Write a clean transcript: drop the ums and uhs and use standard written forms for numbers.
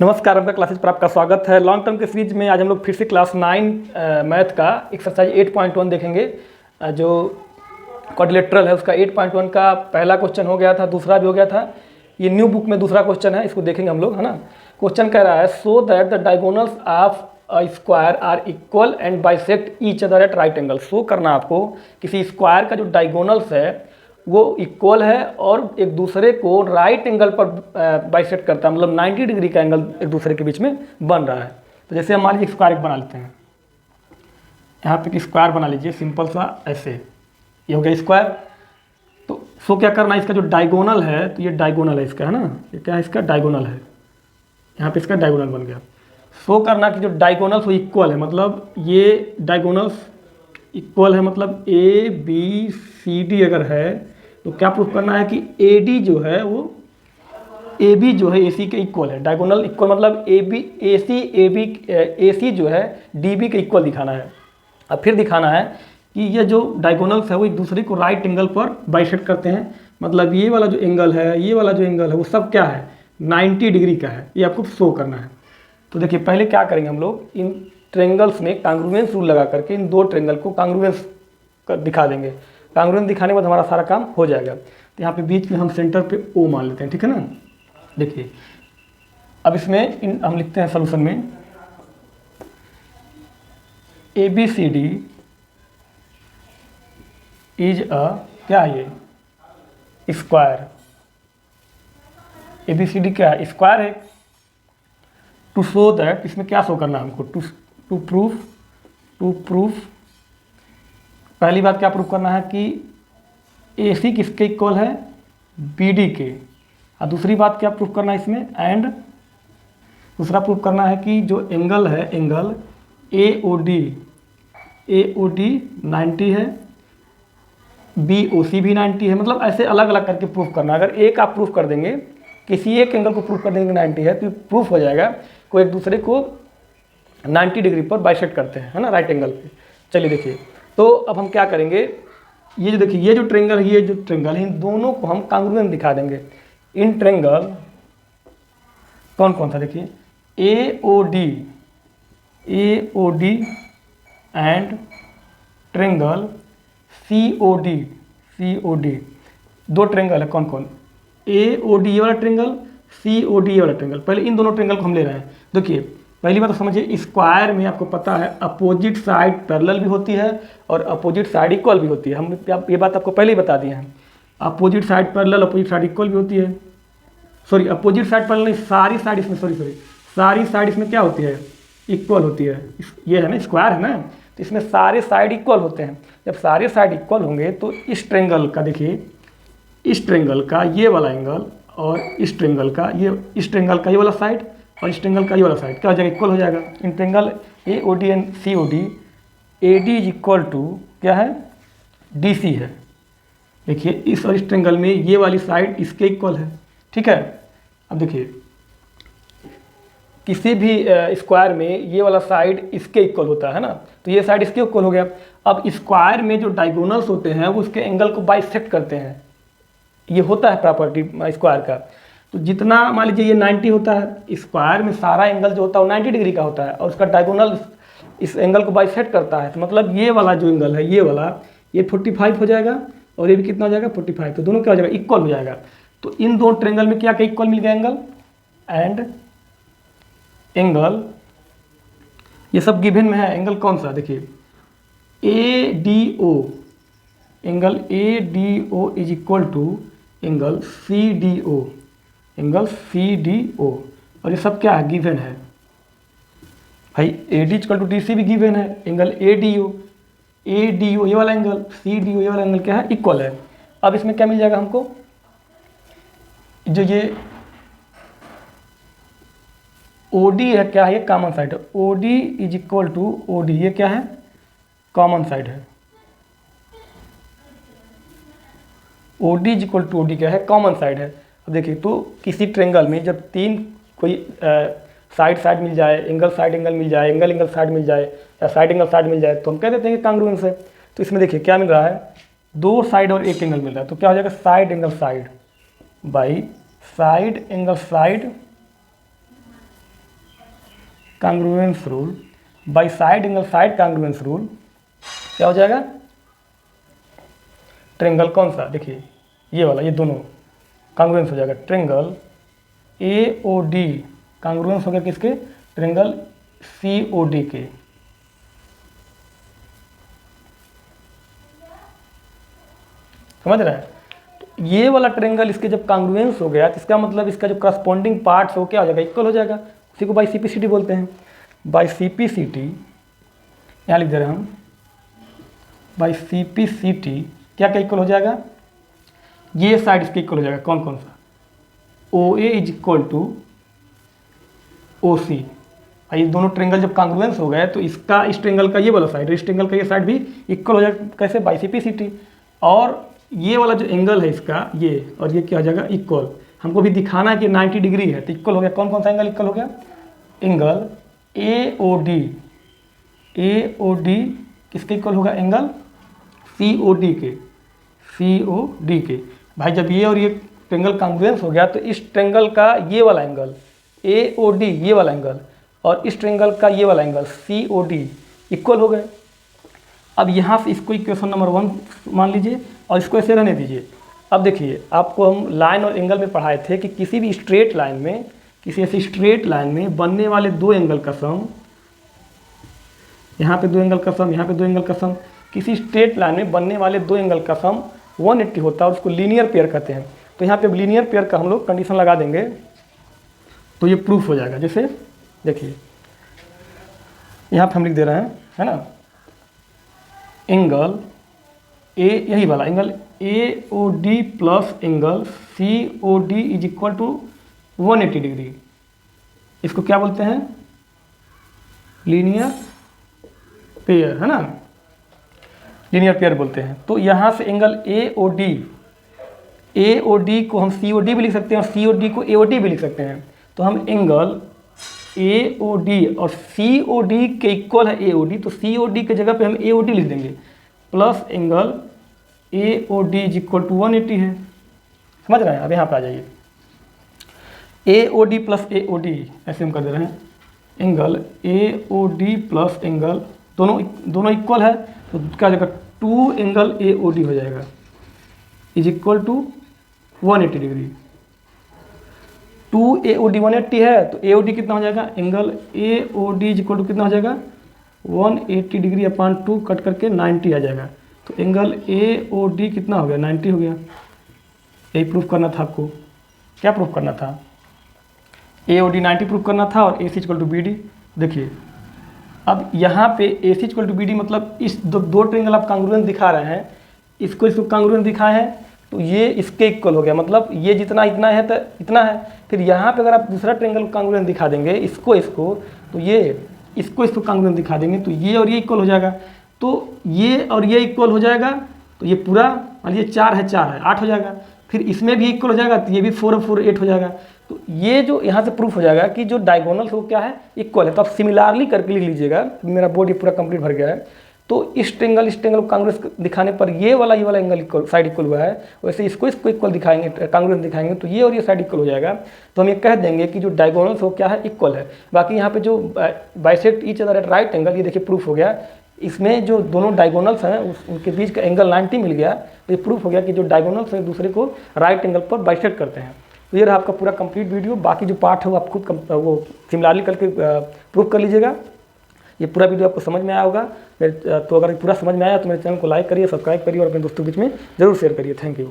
नमस्कार, आपका क्लासेज पर आपका स्वागत है। लॉन्ग टर्म के सीरीज में आज हम लोग फिर से क्लास 9 मैथ का एक्सरसाइज 8.1 देखेंगे। जो क्वाड्रिलेटरल है उसका 8.1 का पहला क्वेश्चन हो गया था, दूसरा भी हो गया था। ये न्यू बुक में दूसरा क्वेश्चन है, इसको देखेंगे हम लोग, है ना। क्वेश्चन कह रहा है so that the diagonals of a square are equal and bisect each other at right angle. Show करना आपको किसी स्क्वायर का जो डायगोनल्स है वो इक्वल है और एक दूसरे को राइट एंगल पर बाइसेक्ट करता है, मतलब 90 डिग्री का एंगल एक दूसरे के बीच में बन रहा है। तो जैसे हम मान लीजिए स्क्वायर बना लेते हैं, यहाँ पे एक स्क्वायर बना लीजिए सिंपल सा, ऐसे ये हो गया स्क्वायर। तो सो क्या करना है, इसका जो डायगोनल है, तो ये डायगोनल है इसका, है ना, ये क्या है, इसका डायगोनल है, यहाँ पे इसका डायगोनल बन गया। शो करना कि जो डायगोनल्स वो इक्वल है, मतलब ये डायगोनल्स इक्वल है, मतलब ए बी सी डी अगर है तो क्या प्रूफ करना है कि ए डी जो है वो ए बी जो है ए सी के इक्वल है। डायगोनल इक्वल मतलब ए बी ए सी जो है डी बी के इक्वल दिखाना है। अब फिर दिखाना है कि ये जो डायगोनल्स है वो एक दूसरे को राइट एंगल पर बाइसेक्ट करते हैं, मतलब ये वाला जो एंगल है, ये वाला जो एंगल है वो सब क्या है, 90 डिग्री का है। ये आपको शो करना है। तो देखिए पहले क्या करेंगे हम लोग, इन ट्रेंगल्स में कांग्रुएंस रूल लगा करके इन दो ट्रेंगल को कांग्रुएंस दिखा देंगे। कांग्रुएंस दिखाने के बाद हमारा सारा काम हो जाएगा। तो यहाँ पे बीच में हम सेंटर पे ओ मान लेते हैं, ठीक है ना। देखिए अब इसमें हम लिखते हैं सोल्यूशन में A B C D is a क्या है, ये square. A B C D क्या है, स्क्वायर है। टू शो दैट, इसमें क्या शो करना है हमको, टू प्रूफ पहली बात क्या प्रूफ करना है कि ए सी किसके इक्वल है, बी डी के। और दूसरी बात क्या प्रूफ करना है इसमें, एंड दूसरा प्रूफ करना है कि जो एंगल है, एंगल ए ओ डी 90 है, बी ओ सी भी 90 है। मतलब ऐसे अलग अलग करके प्रूफ करना है। अगर एक आप प्रूफ कर देंगे, किसी एक एंगल को प्रूफ कर देंगे 90 है, तो प्रूफ हो जाएगा को एक दूसरे को 90 डिग्री पर बाइसेक्ट करते हैं, है ना, राइट एंगल पे। चलिए देखिए, तो अब हम क्या करेंगे, ये जो देखिए ये जो ट्रेंगल है, ये जो ट्रेंगल है, इन दोनों को हम कांग्रुएंट दिखा देंगे। इन ट्रेंगल कौन कौन सा, देखिए A O D and triangle C O D. दो ट्रेंगल है, कौन कौन, ए ओ डी वाला ट्रेंगल, सी ओ डी वाला ट्रेंगल। पहले इन दोनों ट्रेंगल को हम ले रहे हैं। देखिए पहली बात तो समझिए, स्क्वायर में आपको पता है अपोजिट साइड पैरेलल भी होती है और अपोजिट साइड इक्वल भी होती है। हम ये बात आपको पहले ही बता दिए हैं। Opposite side parallel, opposite side equal भी होती है। सॉरी, अपोजिट साइड पैरेलल नहीं, सारी साइड इसमें, सारी साइड इसमें क्या होती है, इक्वल होती है। ये है ना, स्क्वायर है ना, तो इसमें सारे साइड इक्वल होते हैं। जब सारे साइड इक्वल होंगे तो इस ट्रेंगल का, देखिए इस ट्रेंगल का ये वाला एंगल और इस ट्रेंगल का ये वाला साइड और इस ट्रेंगल का ये वाला साइड क्या हो जाएगा, इक्वल हो जाएगा। In triangle A O D and C O D, A D is equal to क्या है, डी सी है। देखिए इस और इस ट्रेंगल में ये वाली साइड इसके इक्वल है, ठीक है। अब देखिए किसी भी स्क्वायर में ये वाला साइड इसके इक्वल होता है ना, तो ये साइड इसके इक्वल हो गया। अब स्क्वायर में जो डायगोनल्स होते हैं वो उसके एंगल को बाइसेक्ट करते हैं, ये होता है प्रॉपर्टी स्क्वायर का। तो जितना मान लीजिए ये 90 होता है, स्क्वायर में सारा एंगल जो होता है वो 90 डिग्री का होता है और उसका डायगोनल इस एंगल को बाइसेक्ट करता है। तो मतलब ये वाला जो एंगल है, ये वाला, ये 45 हो जाएगा और ये भी कितना हो जाएगा, 45। तो दोनों क्या हो जाएगा, इक्वल हो जाएगा। तो इन दो ट्रेंगल में क्या क्या इक्वल मिल गया, एंगल एंड एंगल, ये सब गिवन में है। एंगल कौन सा, देखिए A D O, angle A D O is equal to angle C D O, और ये सब क्या है, गिवन है भाई। A D equal to D C भी गिवन है, एंगल ए डी ओ ये वाला एंगल, सी डी ओ ये वाला एंगल क्या है, इक्वल है। अब इसमें क्या मिल जाएगा हमको, जो ये ओ डी है, क्या है, ये कॉमन साइड है। O D is equal to O D, ये क्या है, कॉमन साइड है। O D is equal to O D क्या है, कॉमन साइड है। अब देखिए तो किसी ट्रेंगल में जब तीन कोई साइड मिल जाए, एंगल मिल जाए, एंगल साइड मिल जाए या साइड एंगल साइड मिल जाए, तो हम कह देते हैं कि कांग्रुएंस है। तो इसमें देखिए क्या मिल रहा है, दो साइड और एक एंगल मिल रहा है, तो क्या हो जाएगा, side angle side by side angle side congruence rule by side angle side congruence rule क्या हो जाएगा, ट्रेंगल कौन सा, देखिए ये वाला, ये दोनों कांग्रुएंस हो जाएगा। ट्रेंगल ए ओ डी कांग्रुएंस हो गया किसके, ट्रेंगल सी ओ डी के। समझ रहा है, तो ये वाला ट्रेंगल इसके जब कांग्रुएंस हो गया तो इसका मतलब इसका जो करस्पॉन्डिंग पार्ट्स हो क्या हो जाएगा, इक्वल हो जाएगा। उसी को बाई सीपीसीटी बोलते हैं। बाई सीपीसीटी यहाँ लिख दे रहे हैं हम, बाई सीपीसीटी क्या क्या इक्वल हो जाएगा, ये साइड इसके इक्वल हो जाएगा। कौन कौन सा, ओ ए इज इक्वल टू ओ सी। ये दोनों ट्रेंगल जब कांग्रुएंस हो गए तो इसका इस ट्रेंगल का ये वाला साइड, इस ट्रेंगल का ये साइड भी इक्वल हो जाएगा। कैसे, बाई सीपीसीटी। और ये वाला जो एंगल है इसका, ये और ये क्या हो जाएगा, इक्वल। हमको भी दिखाना है कि 90 डिग्री है तो इक्वल हो गया। कौन कौन सा एंगल इक्वल हो गया, angle A O D, A O D किसके इक्वल होगा, एंगल सी ओ डी के, सी ओ डी के। भाई जब ये और ये ट्रेंगल कांग्रुएंस हो गया तो इस ट्रेंगल का ये वाला एंगल ए ओ डी, ये वाला एंगल, और इस ट्रेंगल का ये वाला angle C O D equal हो गए। अब यहाँ से इसको इक्वेशन नंबर 1 मान लीजिए और इसको ऐसे रहने दीजिए। अब देखिए, आपको हम लाइन और एंगल में पढ़ाए थे कि किसी भी स्ट्रेट लाइन में, किसी ऐसी स्ट्रेट लाइन में बनने वाले दो एंगल का सम, यहाँ पे दो एंगल का सम, यहाँ पे दो एंगल का सम, किसी स्ट्रेट लाइन में बनने वाले दो एंगल का सम 180 होता है और उसको लीनियर पेयर कहते हैं। तो यहाँ पे लीनियर पेयर का हम लोग कंडीशन लगा देंगे तो ये प्रूफ हो जाएगा। जैसे देखिए यहाँ पे हम लिख दे रहे हैं, है ना, एंगल ए, यही वाला angle A O D plus angle C O D is equal to 180 degree. इसको क्या बोलते हैं, लीनियर पेयर, है ना, लीनियर पेयर बोलते हैं। तो यहाँ से एंगल ए ओ डी को हम सी ओ डी भी लिख सकते हैं और सी ओ डी को ए ओ डी भी लिख सकते हैं। तो हम एंगल ए ओ डी और सी ओ डी के इक्वल है ए ओ डी, तो सी ओ डी के जगह पे हम ए ओ डी लिख देंगे, plus angle A O D is equal to 180 है। समझ रहे हैं, अब यहाँ पे आ जाइए, A O D plus A O D ऐसे हम कर दे रहे हैं, angle A O D plus angle दोनों इक्वल है तो क्या हो जाएगा, 2 एंगल ए ओ डी हो जाएगा is equal to 180 degree. 2 A O D 180 है तो ए ओ डी कितना हो जाएगा, angle A O D is equal to कितना हो जाएगा, 180 डिग्री अपान 2 कट करके 90 आ जाएगा। तो एंगल ए ओ डी कितना हो गया, 90 हो गया। यही प्रूफ करना था आपको। क्या प्रूफ करना था, ए ओ डी 90 प्रूफ करना था और ए सी इक्वल टू बी डी। देखिए अब यहाँ पे ए सी इक्वल टू बी डी मतलब इस दो ट्रेंगल आप कांग्रुएंस दिखा रहे हैं, इसको कांग्रुएंस दिखाए हैं तो ये इसके इक्वल हो गया, मतलब ये जितना इतना है तो इतना है। फिर यहाँ पे अगर आप दूसरा ट्रेंगल कांग्रुएंस दिखा देंगे इसको तो ये इसको कांग्रुएंस दिखा देंगे तो ये और ये इक्वल हो जाएगा। तो ये और ये इक्वल हो जाएगा तो ये पूरा, मान लीजिए 4 है 8 हो जाएगा। फिर इसमें भी इक्वल हो जाएगा तो ये भी 4 और 4 8 हो जाएगा। तो ये जो यहाँ से प्रूफ हो जाएगा कि जो डायगोनल वो क्या है, इक्वल है। तो आप सिमिलरली करके लिख लीजिएगा, मेरा बोर्ड ये पूरा कंप्लीट भर गया है। तो इस ट्रेंगल कांग्रेस दिखाने पर ये वाला एंगल इक्वल, साइड इक्वल हुआ है, वैसे इसको इक्वल दिखाएंगे, कांग्रेस दिखाएंगे तो ये और ये साइड इक्वल हो जाएगा। तो हम ये कह देंगे कि जो डायगोनल्स हो क्या है, इक्वल है। बाकी यहाँ पे जो bisect each other at right angle, ये देखिए प्रूफ हो गया। इसमें जो दोनों डायगोनल्स हैं उनके बीच का एंगल 90 मिल गया, तो ये प्रूफ हो गया कि जो डायगोनल्स हैं दूसरे को राइट एंगल पर बाइसेक्ट करते हैं। तो ये रहा आपका पूरा कंप्लीट वीडियो। बाकी जो पार्ट है वो आप खुद वो सिमिलरली करके प्रूफ कर लीजिएगा। ये पूरा वीडियो आपको समझ में आया होगा। तो अगर पूरा समझ में आया तो मेरे चैनल को लाइक करिए, सब्सक्राइब करिए और अपने दोस्तों के बीच में जरूर शेयर करिए। Thank you.